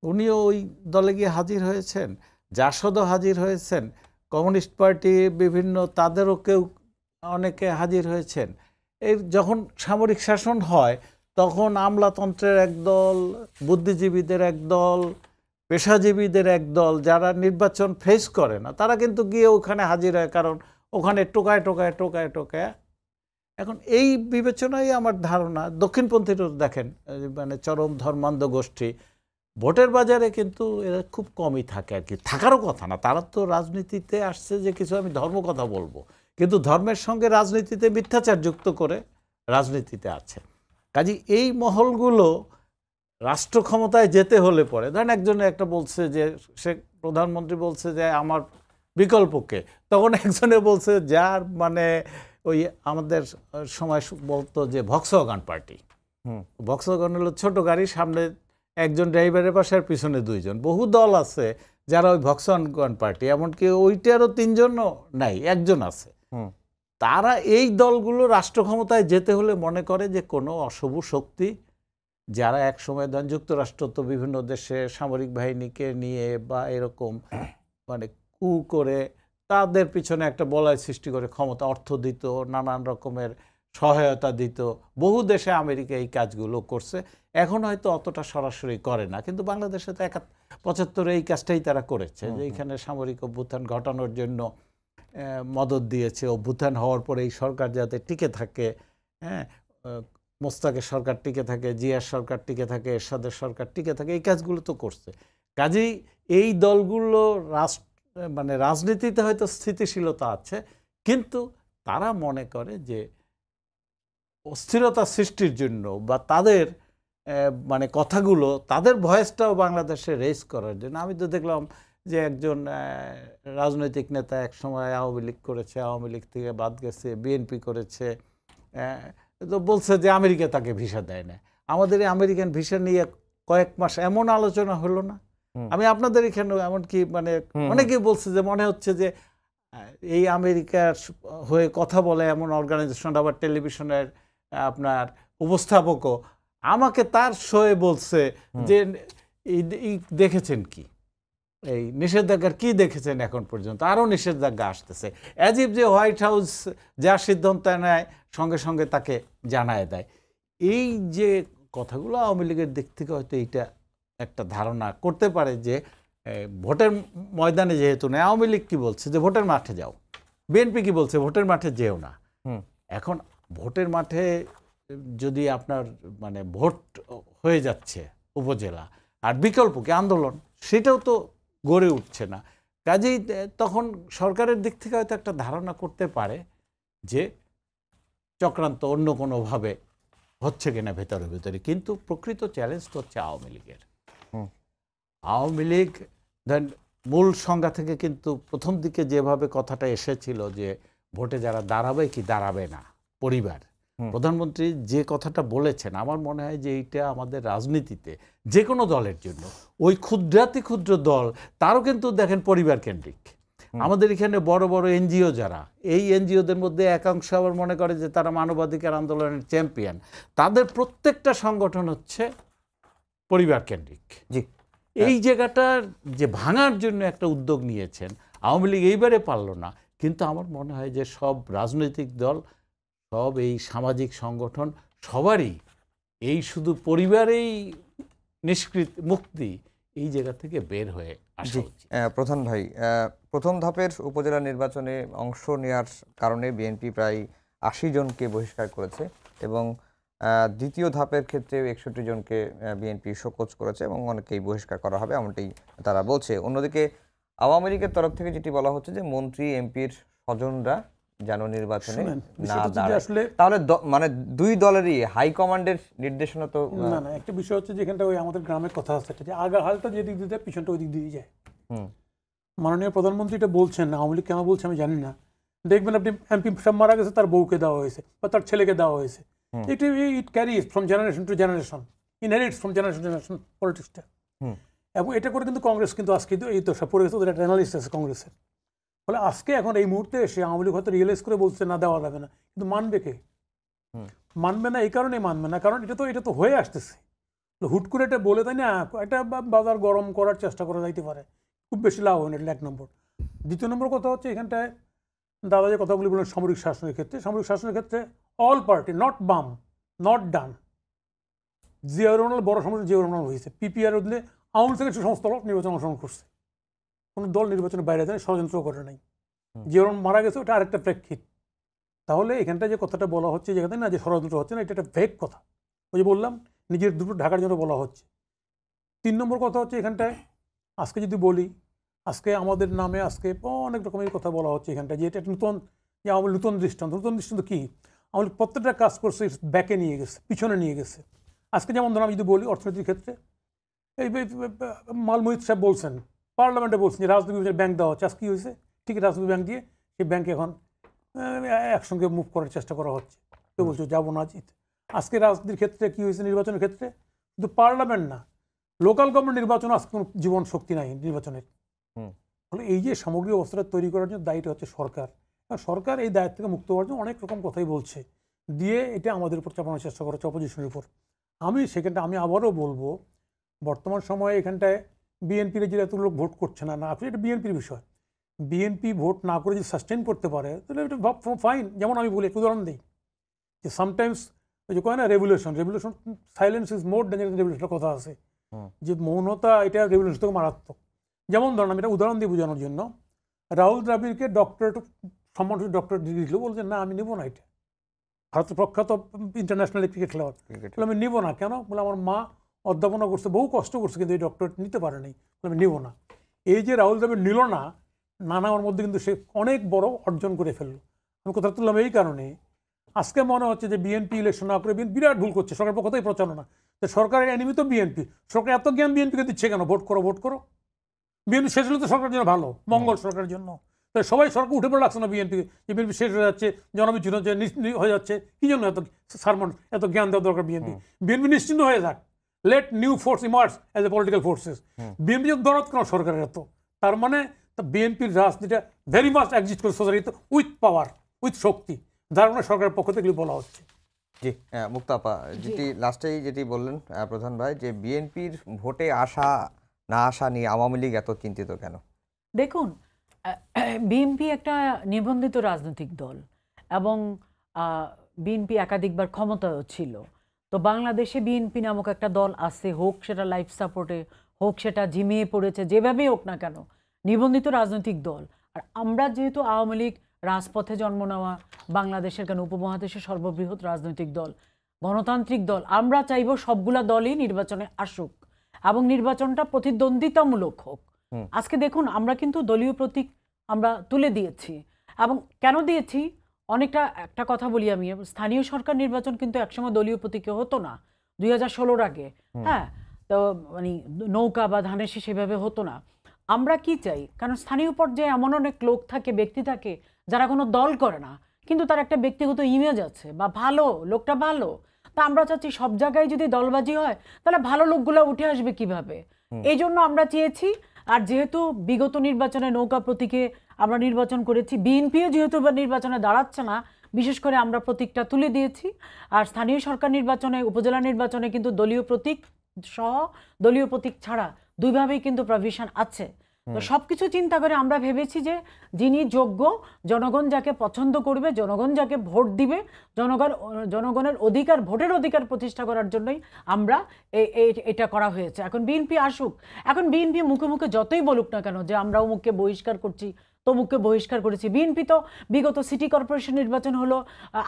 Speaker 4: উনিও ওই দলে গিয়ে হাজির হয়েছেন, জাসদও হাজির হয়েছেন, কমিউনিস্ট পার্টি বিভিন্ন তাদেরও কেউ অনেকে হাজির হয়েছেন। এই যখন সামরিক শাসন হয়, তখন আমলাতন্ত্রের একদল, বুদ্ধিজীবীদের একদল, পেশাজীবীদের একদল, যারা নির্বাচন ফেস করে না, তারা কিন্তু গিয়ে ওখানে হাজির হয়, কারণ ওখানে টোকায় টোকায় টোকায় টোকায়। এখন এই বিবেচনায় আমার ধারণা, দক্ষিণপন্থীরা দেখেন মানে চরম ধর্মান্ধ গোষ্ঠী, ভোটের বাজারে কিন্তু এরা খুব কমই থাকে আর কি, থাকারও কথা না। তারা তো রাজনীতিতে আসছে যে কিছু আমি ধর্ম কথা বলবো, কিন্তু ধর্মের সঙ্গে রাজনীতিতে মিথ্যাচার যুক্ত করে রাজনীতিতে আছে। কাজে এই মহলগুলো রাষ্ট্র ক্ষমতায় যেতে হলে পরে, ধরেন একজনে একটা বলছে যে সে প্রধানমন্ত্রী বলছে যে আমার বিকল্পকে, তখন একজনে বলছে যার মানে ওই আমাদের সময় বলতো যে ভক্সওয়াগন পার্টি। ভক্সওয়াগন হলো ছোট গাড়ি, সামনে একজন ড্রাইভারের পাশে আর পিছনে 2 জন। বহু দল আছে যারা ওই ভক্সওয়াগন পার্টি, এমনকি ওইটারও 3 জনও নাই, 1 জন আছে। তারা এই দলগুলো রাষ্ট্র ক্ষমতায় যেতে হলে মনে করে যে কোনো অশুভ শক্তি, যারা এক সময় যুক্তরাষ্ট্র তো বিভিন্ন দেশে সামরিক বাহিনীকে নিয়ে বা এরকম মানে কু করে তাদের পিছনে একটা বলয় সৃষ্টি করে ক্ষমতা অর্থ দিত, নানান রকমের সহায়তা দিত। বহু দেশে আমেরিকা এই কাজগুলো করছে, এখন হয়তো অতটা সরাসরি করে না, কিন্তু বাংলাদেশে তো 75 এই কাজটাই তারা করেছে, যে এইখানে সামরিক অভ্যুত্থান ঘটানোর জন্য মদত দিয়েছে। অভ্যুত্থান হওয়ার পরে এই সরকার যাতে টিকে থাকে, হ্যাঁ, মোস্তাকের সরকার টিকে থাকে, জিয়ার সরকার টিকে থাকে, এরশাদের সরকার টিকে থাকে, এই কাজগুলো তো করছে। কাজেই এই দলগুলো মানে রাজনীতিতে হয়তো স্থিতিশীলতা আছে, কিন্তু তারা মনে করে যে অস্থিরতা সৃষ্টির জন্য বা তাদের মানে কথাগুলো, তাদের ভয়েসটাও বাংলাদেশে রেজ করার জন্য। আমি তো দেখলাম যে একজন রাজনৈতিক নেতা এক সময় আওয়ামী লীগ করেছে, আওয়ামী লীগ থেকে বাদ গেছে, বিএনপি করেছে, তো বলছে যে আমেরিকা তাকে ভিসা দেয় না। আমাদের এই আমেরিকান ভিসা নিয়ে কয়েক মাস এমন আলোচনা হলো না। আমি আপনাদের এখানে এমনকি মানে অনেকেই বলছে যে মনে হচ্ছে যে এই আমেরিকার হয়ে কথা বলে এমন অর্গানাইজেশন, আবার টেলিভিশনের আপনার উপস্থাপকও আমাকে তার শোয়ে বলছে যে দেখেছেন কি, এই নিষেধাজ্ঞার কি দেখেছেন এখন পর্যন্ত, আরও নিষেধাজ্ঞা আসতেছে, অ্যাজ ইফ যে হোয়াইট হাউস যা সিদ্ধান্ত নেয় সঙ্গে সঙ্গে তাকে জানায় দেয়। এই যে কথাগুলো আওয়ামী লীগের দিক থেকে হয়তো এইটা একটা ধারণা করতে পারে যে ভোটের ময়দানে যেহেতু নেই, আওয়ামী লীগ কি বলছে যে ভোটের মাঠে যাও, বিএনপি কি বলছে ভোটের মাঠে যেও না। এখন ভোটের মাঠে যদি আপনার মানে ভোট হয়ে যাচ্ছে উপজেলা, আর বিকল্প কি আন্দোলন, সেটাও তো গড়ে উঠছে না। কাজেই তখন সরকারের দিক থেকে হয়তো একটা ধারণা করতে পারে যে চক্রান্ত অন্য কোনোভাবে হচ্ছে কিনা ভেতরে ভেতরে। কিন্তু প্রকৃত চ্যালেঞ্জ তো হচ্ছে আওয়ামী লীগের। আওয়ামী লীগ দেন মূল সংজ্ঞা থেকে কিন্তু প্রথম দিকে যেভাবে কথাটা এসেছিল যে ভোটে যারা দাঁড়াবে কি দাঁড়াবে না পরিবার, প্রধানমন্ত্রী যে কথাটা বলেছেন, আমার মনে হয় যে এইটা আমাদের রাজনীতিতে যে কোনো দলের জন্য, ওই ক্ষুদ্রাতি ক্ষুদ্র দল তারও কিন্তু দেখেন পরিবার কেন্দ্রিক। আমাদের এখানে বড় বড় এনজিও যারা, এই এনজিওদের মধ্যে একাংশ আবার মনে করে যে তারা মানবাধিকার আন্দোলনের চ্যাম্পিয়ন, তাদের প্রত্যেকটা সংগঠন হচ্ছে পরিবার কেন্দ্রিক।
Speaker 1: জি,
Speaker 4: এই জায়গাটার যে ভাঙার জন্য একটা উদ্যোগ নিয়েছেন, আওয়ামী লীগ এইবারে পারল না, কিন্তু আমার মনে হয় যে সব রাজনৈতিক দল, সব এই সামাজিক সংগঠন, সবারই এই শুধু পরিবারেই মুক্তি, এই জায়গা থেকে বের হয়ে আসা উচিত।
Speaker 1: প্রধান ভাই, প্রথম ধাপের উপজেলা নির্বাচনে অংশ নেওয়ার কারণে বিএনপি প্রায় ৮০ জনকে বহিষ্কার করেছে এবং দ্বিতীয় ধাপের ক্ষেত্রে ৬১ জনকে বিএনপি শোকজ করেছে এবং অনেকেই বহিষ্কার করা হবে এমনটাই তারা বলছে। অন্যদিকে আওয়ামী লীগের তরফ থেকে যেটি বলা হচ্ছে যে মন্ত্রী এমপির স্বজনরা যেন নির্বাচনে না দাঁড়ায়। তাহলে মানে দুই দলেরই হাইকমান্ডের নির্দেশনা তো
Speaker 2: না, একটা বিষয় হচ্ছে যে এখানটা ওই আমাদের গ্রামের কথা আছে যে আগা হালটা যেদিক দিয়ে যায় পিছনটা ওই দিক দিয়ে যায়। মাননীয় প্রধানমন্ত্রী এটা বলছেন, আওয়ামী লীগ কেন বলছে আমি জানি না। দেখবেন আপনি এমপি সব মারা গেছে, তার বউকে দেওয়া হয়েছে বা তার ছেলেকে দেওয়া হয়েছে। It carries from generation to generation, inherits from generation to generation পলিটিক্সটা। এবং এটা করে কিন্তু কংগ্রেস কিন্তু আজকে এই তো সব পড়ে গেছে, ওদের একটা অ্যানালিস্ট আছে কংগ্রেসের। ফলে আজকে এখন এই মুহূর্তে এসে আওয়ামী লীগ হয়তো রিয়েলাইজ করে বলছে না দেওয়া যাবে না, কিন্তু মানবে কে? মানবে না এই কারণে মানবে না কারণ এটা তো হয়ে আসতেছে। হুট করে এটা বলে তাই না একটা বাজার গরম করার চেষ্টা করা যাইতে পারে, খুব বেশি লাভ হয় না, এটা ১ নম্বর। দ্বিতীয় নম্বর কথা হচ্ছে এখানটায় দাদা যে কথাগুলি বললেন সামরিক শাসনের ক্ষেত্রে অল পার্টি, নট বাম, নট ডান, জিয়া রহমান বড় সমস্যা জিয়া রহমান হয়েছে। পিপিআর দিলে আওয়ামী থেকে সমস্ত দল নির্বাচন অংশগ্রহণ করছে, কোনো দল নির্বাচনের বাইরে যায় ষড়যন্ত্র করে নাই। জিয়া রহমান মারা গেছে, ওটা আরেকটা প্রেক্ষিত। তাহলে এখানটা যে কথাটা বলা হচ্ছে যেখানে না যে ষড়যন্ত্র হচ্ছে না, এটা একটা ভেগ কথা। ওই যে বললাম নিজের দুটো ঢাকার জন্য বলা হচ্ছে। ৩ নম্বর কথা হচ্ছে এখানটায় আজকে যদি বলি, আজকে আমাদের নামে আজকে অনেক রকমের কথা বলা হচ্ছে এখানটায় যে এটা নতুন, যে আমাদের নতুন দৃষ্টান্ত কী? আমাদের প্রত্যেকটা কাজ করছে ব্যাকে নিয়ে গেছে, পিছনে নিয়ে গেছে। আজকে যেমন ধরুন আমি যদি বলি অর্থনীতির ক্ষেত্রে, এই মালমোহিত সাহেব বলছেন, পার্লামেন্টে বলছেন যে রাজনীতি ব্যাংক দেওয়া হচ্ছে। আজকে কী হয়েছে? ঠিক রাজনীতি ব্যাংক দিয়ে সেই ব্যাংকে এখন একসঙ্গে মুভ করার চেষ্টা করা হচ্ছে। কেউ বলছে যাবো না জিত। আজকে রাজনীতির ক্ষেত্রে কী হয়েছে? নির্বাচনের ক্ষেত্রে শুধু পার্লামেন্ট না, লোকাল গভর্নমেন্ট নির্বাচন আজকে কোনো জীবন শক্তি নাই নির্বাচনের। ফলে এই যে সামগ্রিক অবস্থাটা তৈরি করার জন্য দায়িত্ব হচ্ছে সরকার। সরকার এই দায়িত্ব থেকে মুক্ত হওয়ার জন্য অনেক রকম কথাই বলছে, দিয়ে এটা আমাদের উপর চাপানোর চেষ্টা করা হচ্ছে, অপোজিশনের উপর। আমি আবারও বলবো, বর্তমান সময়ে এখানটায় বিএনপির যে এত লোক ভোট করছে না, এটা বিএনপির বিষয়। বিএনপি ভোট না করে যদি সাস্টেন করতে পারে তাহলে এটা ফাইন। যেমন আমি বলি, একটু উদাহরণ দিই যে সামটাইমস ওই যে কয় না revolution silence is more dangerous রেভলিউশনের কথা আছে, যে মৌনতা এটা রেভলিউশন থেকে মারাত্মক। যেমন ধরুন আমি এটা উদাহরণ দিয়ে বোঝানোর জন্য, রাহুল দ্রাবিড়কে ডক্টরেট সম্মানিত ডক্টরেট ডিগ্রি দিল, বলছে না আমি নেবো না, এটা ভারতের প্রখ্যাত ইন্টারন্যাশনাল ক্রিকেট খেলোয়াড়, বলে আমি নেবো না। কেন? বলে আমার মা অধ্যাপনা করছে, বহু কষ্ট করছে, কিন্তু এই ডক্টরেট নিতে পারে নাই, আমি নেবো না। এই যে রাহুল দ্রাবিড় নিল না, নানার মধ্যে কিন্তু সে অনেক বড় অর্জন করে ফেললো। আমি কথা তুললাম এই কারণে, আজকে মনে হচ্ছে যে বিএনপি ইলেকশন না করে বিরাট ভুল করছে, সরকার পক্ষ থেকে প্রচারণা। তো সরকারের এনিমি তো বিএনপি, সরকার এত জ্ঞান বিএনপিকে দিচ্ছে কেন? ভোট করো। বিএনপি শেষ হলে তো সরকারের জন্য ভালো, মঙ্গল সরকারের জন্য। তাই সবাই সরকার উঠে পড়ে লাগছে না বিএনপিকে, যে বিএনপি শেষ হয়ে যাচ্ছে, জনবিচ্ছিন্ন হয়ে যাচ্ছে। কি জন্য এত জ্ঞান দেওয়া দরকার? বিএনপি নিশ্চিন্ত হয়ে যাক, let new force emerge as a political forces. BNP দরদ কেন সরকারের এত? তার মানে বিএনপির রাজনীতিটা ভেরি মাচ এক্সিস্ট করে সোসাইটিতে উইথ পাওয়ার, উইথ শক্তি, যার কারণে সরকারের পক্ষ থেকে বলা হচ্ছে।
Speaker 1: জি মুক্তাপা, যেটি বললেন প্রধান ভাই, যে বিএনপির ভোটে আসা না আসা নিয়ে আওয়ামী লীগ এত চিন্তিত কেন?
Speaker 3: দেখুন, বিএনপি একটা নিবন্ধিত রাজনৈতিক দল এবং বিএনপি একাধিকবার ক্ষমতায়ও ছিল। তো বাংলাদেশে বিএনপি নামক একটা দল আছে, হোক সেটা লাইফ সাপোর্টে, হোক সেটা ঝিমিয়ে পড়েছে, যেভাবেই হোক না কেন, নিবন্ধিত রাজনৈতিক দল। আর আমরা যেহেতু আওয়ামী লীগ রাজপথে জন্ম নেওয়া বাংলাদেশের কেন উপমহাদেশের সর্ববৃহৎ রাজনৈতিক দল, গণতান্ত্রিক দল, আমরা চাইব সবগুলা দলই নির্বাচনে আসুক এবং নির্বাচনটা প্রতিদ্বন্দ্বিতামূলক হোক। আজকে দেখুন, আমরা কিন্তু দলীয় প্রতীক আমরা তুলে দিয়েছি। এবং কেন দিয়েছি? অনেকটা একটা কথা বলি আমি, স্থানীয় সরকার নির্বাচন কিন্তু একসময় দলীয় প্রতীকে হতো না, 2016-র আগে। হ্যাঁ, তো মানে নৌকা বা ধানের শীষ সেভাবে হতো না। আমরা কি চাই? কারণ স্থানীয় পর্যায়ে এমন অনেক লোক থাকে, ব্যক্তি থাকে, যারা কোনো দল করে না, কিন্তু তার একটা ব্যক্তিগত ইমেজ আছে বা ভালো লোকটা ভালো। তা আমরা চাচ্ছি সব জায়গায় যদি দলবাজি হয় তাহলে ভালো লোকগুলো উঠে আসবে কিভাবে? এই জন্য আমরা চেয়েছি। আর যেহেতু বিগত নির্বাচনে নৌকা প্রতীকে আমরা নির্বাচন করেছি, বিএনপিও যেহেতু নির্বাচনে দাঁড়াচ্ছে না, বিশেষ করে আমরা প্রতীকটা তুলে দিয়েছি। আর স্থানীয় সরকার নির্বাচনে, উপজেলা নির্বাচনে কিন্তু দলীয় প্রতীক সহ, দলীয় প্রতীক ছাড়া দুইভাবেই কিন্তু প্রভিশন আছে। তো সবকিছু চিন্তা করে আমরা ভেবেছি যে যিনি যোগ্য, জনগণ যাকে পছন্দ করবে, জনগণ যাকে ভোট দিবে, জনগণের অধিকার, ভোটের অধিকার প্রতিষ্ঠা করার জন্যই আমরা এটা করা হয়েছে। এখন বিএনপি আসুক, এখন বিএনপি মুখে মুখে যতই বলুক না কেন যে আমরা অমুককে বহিষ্কার করছি, তমুককে বহিষ্কার করেছি, বিএনপি তো বিগত সিটি কর্পোরেশন নির্বাচন হলো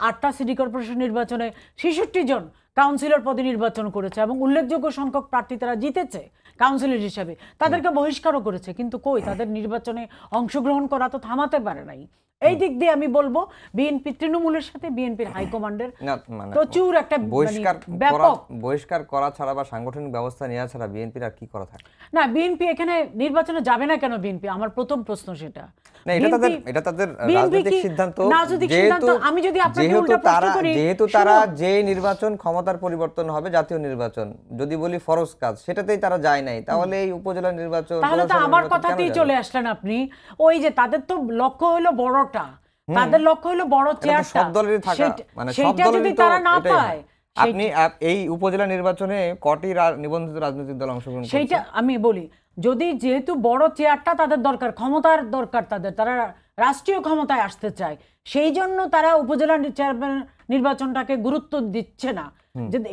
Speaker 3: 8টা সিটি কর্পোরেশন নির্বাচনে 66 জন কাউন্সিলর পদে নির্বাচন করেছে এবং উল্লেখযোগ্য সংখ্যক প্রার্থী তারা জিতেছে কাউন্সিলর হিসেবে, তাদেরকে বহিষ্কারও করেছে। কিন্তু কই, তাদের নির্বাচনে অংশগ্রহণ করা তো থামাতে পারে নাই। এই দিক দিয়ে আমি বলবো বিএনপি তৃণমূলের সাথে বিএনপির হাইকমান্ডের প্রচুর একটা
Speaker 1: বহিষ্কার করা ছাড়া বা সাংগঠনিক ব্যবস্থা নেওয়া ছাড়া বিএনপির আর কি করা থাকে
Speaker 3: না। বিএনপি এখানে নির্বাচনে যাবে না কেন? বিএনপি, আমার প্রথম প্রশ্ন সেটা।
Speaker 1: না, এটা তাদের রাজনৈতিক সিদ্ধান্ত। যেহেতু তারা যে নির্বাচন ক্ষমতার পরিবর্তন হবে, জাতীয় নির্বাচন যদি বলি ফরজ কাজ, সেটাতেই তারা যায় নাই, তাহলে এই উপজেলা নির্বাচন,
Speaker 3: তাহলে তো আমার কথাতেই চলে আসলেন আপনি। ওই যে তাদের তো লক্ষ্য হলো বড়টা, তাদের লক্ষ্য হলো বড় চেয়ারটা,
Speaker 1: সব দলেরই থাকা, মানে সব দলেরই তারা না পায়। আপনি এই উপজেলা নির্বাচনে কটি নিবন্ধিত রাজনৈতিক দল অংশগ্রহণ করছে?
Speaker 3: সেইটা আমি বলি, যদি যেহেতু বড় চেয়ারটা তাদের দরকার, ক্ষমতার দরকার তাদের, তারা রাষ্ট্রীয় ক্ষমতায় আসতে চায়, সেই জন্য তারা উপজেলা চেয়ারম্যান নির্বাচনটাকে গুরুত্ব দিচ্ছে না।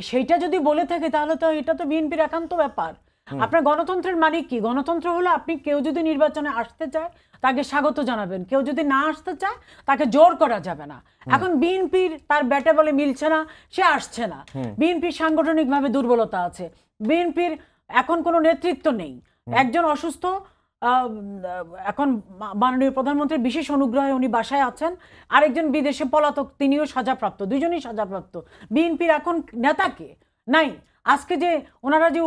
Speaker 3: সেইটা যদি বলে থাকে তাহলে তো এটা তো বিএনপির একান্ত ব্যাপার। আপনার গণতন্ত্রের মানে কি? গণতন্ত্র হলো আপনি কেউ যদি নির্বাচনে আসতে চায় তাকে স্বাগত জানাবেন, কেউ যদি না আসতে চায় তাকে জোর করা যাবে না। এখন বিএনপির তার ব্যাটে বলে মিলছে না, সে আসছে না। বিএনপির সাংগঠনিকভাবে দুর্বলতা আছে, বিএনপির এখন কোনো নেতৃত্ব নেই। একজন অসুস্থ, এখন মাননীয় প্রধানমন্ত্রীর বিশেষ অনুগ্রহে উনি বাসায় আছেন, আরেকজন বিদেশে পলাতক, তিনিও সাজাপ্রাপ্ত, দুজনেই সাজাপ্রাপ্ত। বিএনপির এখন নেতাকে নাই। আজকে যে ওনারা যে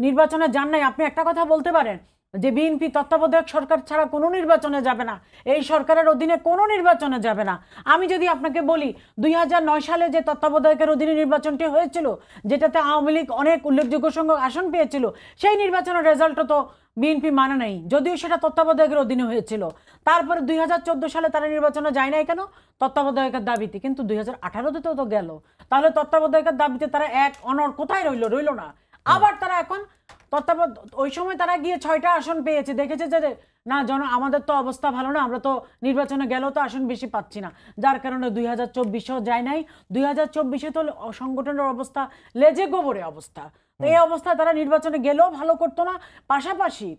Speaker 3: নির্বাচনে যান নাই, আপনি একটা কথা বলতে পারেন যে বিএনপি তত্ত্বাবধায়ক সরকার ছাড়া কোনো নির্বাচনে যাবে না, এই সরকারের অধীনে কোনো নির্বাচনে যাবে না। আমি যদি আপনাকে বলি 2009 সালে যে তত্ত্বাবধায়কের অধীনে নির্বাচনটি হয়েছিল, যেটাতে আওয়ামী লীগ অনেক উল্লেখযোগ্য সংখ্যক আসন পেয়েছিল, সেই নির্বাচনের রেজাল্টও তো বিএনপি মানে নাই, যদিও সেটা তত্ত্বাবধায়কের অধীনে হয়েছিল। তারপরে 2014 সালে তারা নির্বাচনে যায় নাই কেন? তত্ত্বাবধায়কের দাবিতে। কিন্তু 2018-তে তো গেল, তাহলে তত্ত্বাবধায়কের দাবিতে তারা এক অনড় কোথায় রইল না। আবার তারা এখন ওই সময় তারা গিয়ে 6টা আসন পেয়েছে, দেখেছে যে না আমাদের তো অবস্থা ভালো না, আমরা তো নির্বাচনে গেলেও তো আসন বেশি পাচ্ছি না, যার কারণে 2024-এও যায় নাই। 2024-এ তো সংগঠনের অবস্থা লেজে গোবরে অবস্থা। তো এই অবস্থায় তারা নির্বাচনে গেলেও ভালো করতো না। পাশাপাশি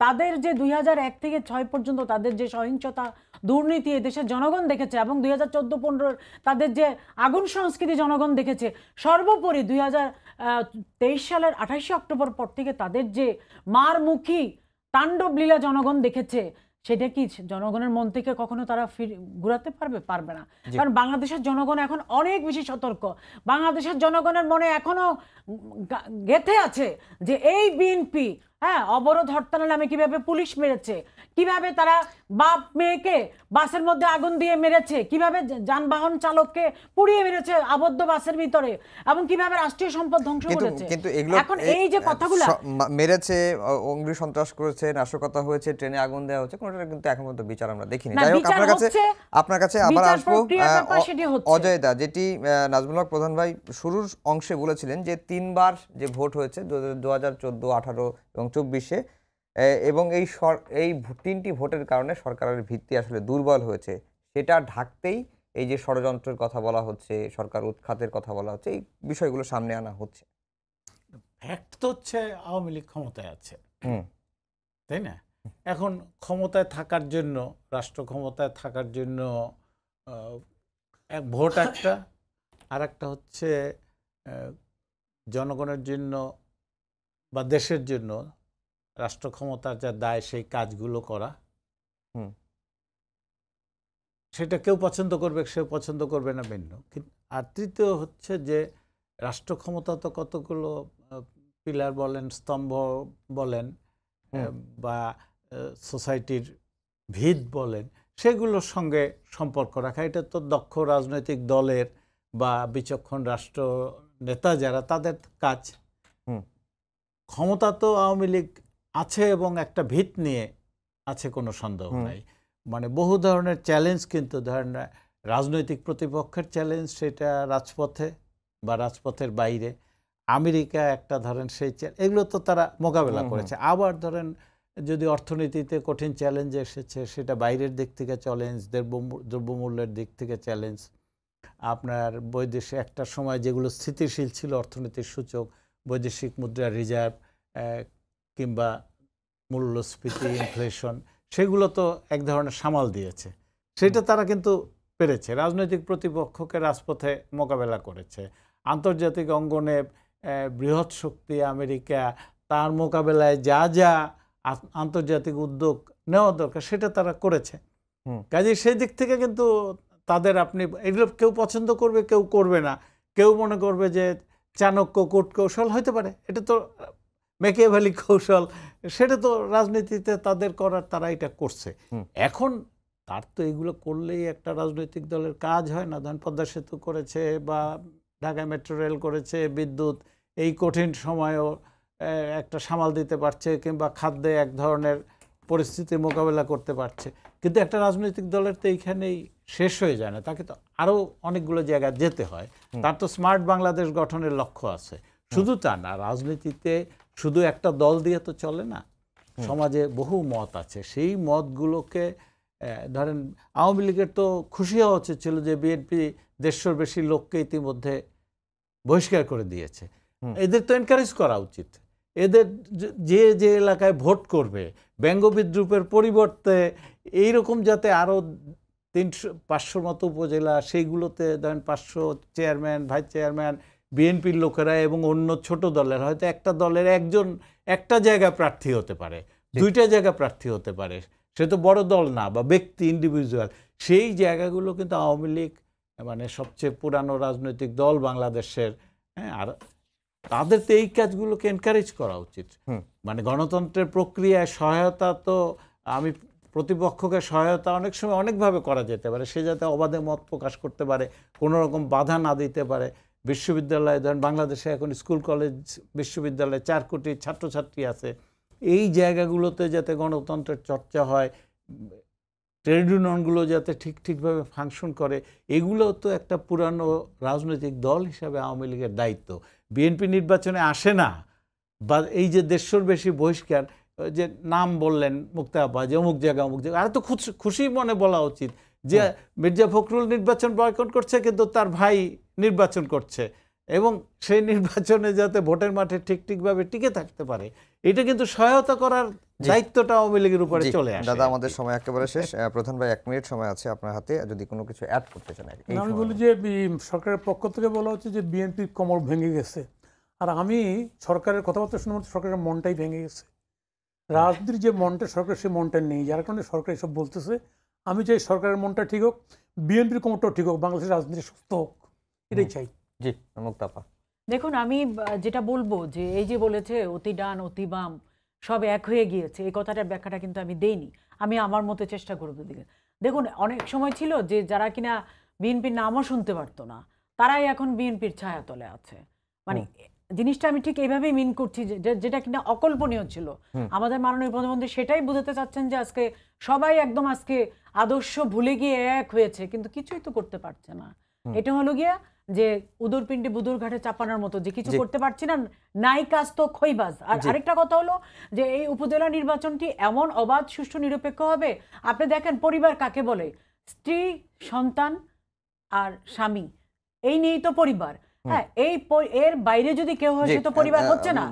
Speaker 3: তাদের যে 2001 থেকে 6 পর্যন্ত তাদের যে সহিংসতা, দুর্নীতি দেশের জনগণ দেখেছে, এবং 2014-15 তাদের যে আগুন সংস্কৃতি জনগণ দেখেছে, সর্বোপরি 2023 সালের 28শে অক্টোবর পর থেকে তাদের যে মারমুখী তাণ্ডব লীলা জনগণ দেখেছে, সেটা কি জনগণের মন থেকে কখনো তারা ঘুরাতে পারবে না। কারণ বাংলাদেশের জনগণ এখন অনেক বেশি সতর্ক। বাংলাদেশের জনগণের মনে এখনো গেঁথে আছে যে এই বিএনপি অবরোধ হরতালের নামে কিভাবে পুলিশ মেরেছে, কিভাবে তারা বাপ মেয়েকে বাসের মধ্যে আগুন দিয়ে মেরেছে, কিভাবে যানবাহন চালককে পুড়িয়ে মেরেছে আবদ্ধ বাসের ভিতরে, এবং কিভাবে রাষ্ট্রীয় সম্পদ ধ্বংস করেছে।
Speaker 1: কিন্তু এগুলো
Speaker 3: এখন এই যে কথাগুলো
Speaker 1: মেরেছে, অগ্নি সন্ত্রাস করেছে, নাশকতা হয়েছে, ট্রেনে আগুন দেওয়া হচ্ছে, কোনটা কিন্তু এখন পর্যন্ত বিচার আমরা দেখিনি। যাই হোক, আপনার কাছে আবার আসবো অজয় দা, যেটি নাজমুল হক প্রধান ভাই শুরুর অংশে বলেছিলেন যে 3বার যে ভোট হয়েছে 2014, 18 এবং 24-এ, এবং এই 3টি ভোটের কারণে সরকারের ভিত্তি আসলে দুর্বল হয়েছে, সেটা ঢাকতেই এই যে ষড়যন্ত্রের কথা বলা হচ্ছে, সরকার উৎখাতের কথা বলা হচ্ছে, এই বিষয়গুলো সামনে আনা হচ্ছে।
Speaker 4: ফ্যাক্ট তো হচ্ছে আওয়ামী লীগ ক্ষমতায় আছে, তাই না? এখন ক্ষমতায় থাকার জন্য, রাষ্ট্র ক্ষমতায় থাকার জন্য ভোট একটা, আর একটা হচ্ছে জনগণের জন্য বা দেশের জন্য রাষ্ট্র ক্ষমতার যা দায় সেই কাজগুলো করা। সেটা কেউ পছন্দ করবে, সেও পছন্দ করবে না, ভিন্ন। আর তৃতীয় হচ্ছে যে রাষ্ট্র ক্ষমতা তো কতগুলো পিলার বলেন, স্তম্ভ বলেন, বা সোসাইটির ভিত বলেন, সেগুলোর সঙ্গে সম্পর্ক রাখা। এটা তো দক্ষ রাজনৈতিক দলের বা বিচক্ষণ রাষ্ট্র নেতা যারা, তাদের কাজ। ক্ষমতা তো আওয়ামী লীগ আছে এবং একটা ভিত নিয়ে আছে, কোনো সন্দেহ নাই। মানে বহু ধরনের চ্যালেঞ্জ, কিন্তু ধরেন রাজনৈতিক প্রতিপক্ষের চ্যালেঞ্জ, সেটা রাজপথে বা রাজপথের বাইরে। আমেরিকা একটা ধরেন সেই এগুলো তো তারা মোকাবেলা করেছে। আবার ধরেন যদি অর্থনীতিতে কঠিন চ্যালেঞ্জ এসেছে, সেটা বাইরের দিক থেকে চ্যালেঞ্জ, দ্রব্যমূল্যের দিক থেকে চ্যালেঞ্জ, আপনার বৈদেশিক একটা সময় যেগুলো স্থিতিশীল ছিল অর্থনীতির সূচক, বৈদেশিক মুদ্রা রিজার্ভ কিংবা মূল্যস্ফীতি, ইনফ্লেশন, সেগুলো তো এক ধরনের সামাল দিয়েছে। সেটা তারা কিন্তু পেরেছে, রাজনৈতিক প্রতিপক্ষকে রাজপথে মোকাবেলা করেছে। আন্তর্জাতিক অঙ্গনে বৃহৎ শক্তি আমেরিকা, তার মোকাবেলায় যা যা আন্তর্জাতিক উদ্যোগ নেওয়া দরকার সেটা তারা করেছে। কাজেই সেই দিক থেকে কিন্তু তাদের, আপনি এগুলো কেউ পছন্দ করবে, কেউ করবে না, কেউ মনে করবে যে চাণক্য কূটকৌশল হতে পারে, এটা তো মেকিয়াভেলি কৌশল, সেটা তো রাজনীতিতে তাদের করার, তারা এটা করছে। এখন তার তো এগুলো করলেই একটা রাজনৈতিক দলের কাজ হয় না। ধরেন পদ্মা সেতু করেছে বা ঢাকা মেট্রো রেল করেছে, বিদ্যুৎ এই কঠিন সময়েও একটা সামাল দিতে পারছে, কিংবা খাদ্যে এক ধরনের পরিস্থিতির মোকাবেলা করতে পারছে। কিন্তু একটা রাজনৈতিক দলের তো এইখানেই শেষ হয়ে যায় না, তাকে তো আরও অনেকগুলো জায়গায় যেতে হয়। তার তো স্মার্ট বাংলাদেশ গঠনের লক্ষ্য আছে। শুধু তা না, রাজনীতিতে শুধু একটা দল দিয়ে তো চলে না, সমাজে বহু মত আছে। সেই মতগুলোকে ধরেন আওয়ামী লীগের তো খুশি হওয়া উচিত ছিল যে বিএনপি 150 বেশি লোককে ইতিমধ্যে বহিষ্কার করে দিয়েছে। এদের তো এনকারেজ করা উচিত। এদের যে যে এলাকায় ভোট করবে, ব্যঙ্গ বিদ্রুপের পরিবর্তে এইরকম যাতে আরও 300-500 মতো উপজেলা, সেইগুলোতে ধরেন 500 চেয়ারম্যান, ভাইস চেয়ারম্যান বিএনপির লোকেরা এবং অন্য ছোট দলের, হয়তো একটা দলের একজন একটা জায়গা প্রার্থী হতে পারে, 2টা জায়গা প্রার্থী হতে পারে, সে তো বড় দল না বা ব্যক্তি ইন্ডিভিজুয়াল। সেই জায়গাগুলো কিন্তু আওয়ামী লীগ মানে সবচেয়ে পুরানো রাজনৈতিক দল বাংলাদেশের, হ্যাঁ, আর তাদের তো এই কাজগুলোকে এনকারেজ করা উচিত। মানে গণতন্ত্রের প্রক্রিয়ায় সহায়তা তো, আমি প্রতিপক্ষকে সহায়তা অনেক সময় অনেকভাবে করা যেতে পারে, সে যাতে অবাধে মত প্রকাশ করতে পারে, কোনো রকম বাধা না দিতে পারে। বিশ্ববিদ্যালয়ে ধরেন বাংলাদেশে এখন স্কুল কলেজ বিশ্ববিদ্যালয়ে 4 কোটি ছাত্রছাত্রী আছে, এই জায়গাগুলোতে যাতে গণতন্ত্রের চর্চা হয়, ট্রেড ইউনিয়নগুলো যাতে ঠিকভাবে ফাংশন করে, এগুলো তো একটা পুরানো রাজনৈতিক দল হিসাবে আওয়ামী লীগের দায়িত্ব। বিএনপি নির্বাচনে আসে না, বা এই যে 150 বেশি বহিষ্কার, যে নাম বললেন মুক্তাপা, যে অমুক জায়গা আর তো খুশি মনে বলা উচিত যে মির্জা ফখরুল নির্বাচন বয়কট করছে, কিন্তু তার ভাই নির্বাচন করছে, এবং সেই নির্বাচনে যাতে ভোটের মাঠে ঠিকভাবে টিকে থাকতে পারে, এটা কিন্তু সহায়তা করার দায়িত্বটা আওয়ামী লীগের উপরে চলে আসে।
Speaker 1: দাদা, আমাদের সময় একেবারে শেষ। প্রধান ভাই 1 মিনিট সময় আছে আপনার হাতে, যদি কোনো কিছু অ্যাড করতে চান।
Speaker 2: আমি বলি যে সরকারের পক্ষ থেকে বলা হচ্ছে যে বিএনপির কোমর ভেঙে গেছে, আর আমি সরকারের কথাবার্তা শুনে সরকারের মনটাই ভেঙে গেছে। রাজনীতির যে মনটা সরকার, সেই মনটা নেই, যার কারণে সরকার এসব বলতেছে। আমি চাই সরকারের মনটা ঠিক হোক, বিএনপির কোমরটাও ঠিক হোক, বাংলাদেশের রাজনীতি সুস্থ হোক, এটাই চাই।
Speaker 1: জি মুক্তাপা।
Speaker 3: দেখুন, আমি যেটা বলবো যে এই যে বলেছে অতি ডান অতি বাম সব এক হয়ে গিয়েছে, এই কথাটার ব্যাখ্যাটা কিন্তু আমি দেইনি। আমি আমার মতো চেষ্টা করবো দিকে। দেখুন, অনেক সময় ছিল যে যারা কিনা বিএনপির নামও শুনতে পারতো না, তারাই এখন বিএনপির ছায়াতলে আছে। মানে জিনিসটা আমি ঠিক এইভাবেই মিন করছি, যেটা কিনা অকল্পনীয় ছিল। আমাদের মাননীয় প্রধানমন্ত্রী সেটাই বোঝাতে চাচ্ছেন যে আজকে সবাই একদম আজকে আদর্শ ভুলে গিয়ে এক হয়েছে, কিন্তু কিছুই তো করতে পারছে না। এটা হলো গিয়া যে উদর পিণ্ডে বুদুর ঘাটে চাপানোর মতো, যে কিছু করতে পারছি না, নাই কাজ তো খইবাজ। আর আরেকটা কথা হলো যে এই উপজেলা নির্বাচনটি এমন অবাধ, সুষ্ঠু, নিরপেক্ষ হবে। আপনি দেখেন পরিবার কাকে বলে, স্ত্রী, সন্তান আর স্বামী, এই নিয়েই তো পরিবার। হ্যাঁ, এর বাইরে যদি কেউ হয় সে তো পরিবার হচ্ছে না।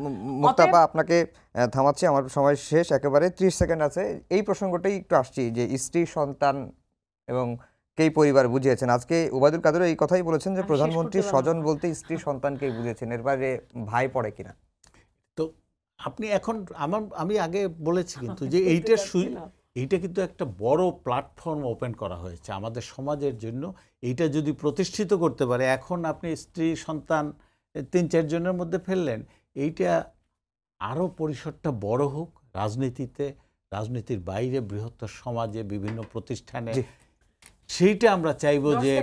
Speaker 1: মুক্তাপা, আপনাকে থামাচ্ছি, আমার সময় শেষ একেবারে, 30 সেকেন্ড আছে। এই প্রসঙ্গটাই একটু আসছি যে স্ত্রী, সন্তান এবং কেই পরিবার বুঝিয়েছেন। আজকে ওবায়দুল কাদের এই কথাই বলেছেন যে প্রধানমন্ত্রী স্বজন বলতে স্ত্রী সন্তানকেই বুঝিয়েছেন, এর বাইরে ভাই পড়ে কিনা।
Speaker 4: তো আপনি এখন আমি আগে বলেছি কিন্তু যে এইটা কিন্তু একটা বড় প্ল্যাটফর্ম ওপেন করা হয়েছে আমাদের সমাজের জন্য। এইটা যদি প্রতিষ্ঠিত করতে পারে, এখন আপনি স্ত্রী সন্তান 3-4 জনের মধ্যে ফেললেন, এইটা আরও পরিসরটা বড় হোক রাজনীতিতে, রাজনীতির বাইরে বৃহত্তর সমাজে বিভিন্ন প্রতিষ্ঠানে, সেইটা আমরা চাইবো যে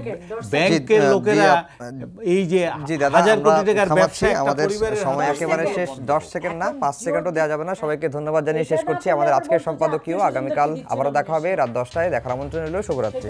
Speaker 4: ব্যাংকের লোকেরা এই যে 1000 কোটি টাকার ব্যবসা,
Speaker 1: আমাদের সময় একেবারে শেষ। 10 সেকেন্ড না, 5 সেকেন্ডও দেওয়া যাবে না। সবাইকে ধন্যবাদ জানিয়ে শেষ করছি আমাদের আজকের সম্পাদকীয়। আগামীকাল আবারও দেখা হবে রাত 10টায়। দেখার আমন্ত্রণ রইল। শুভরাত্রি।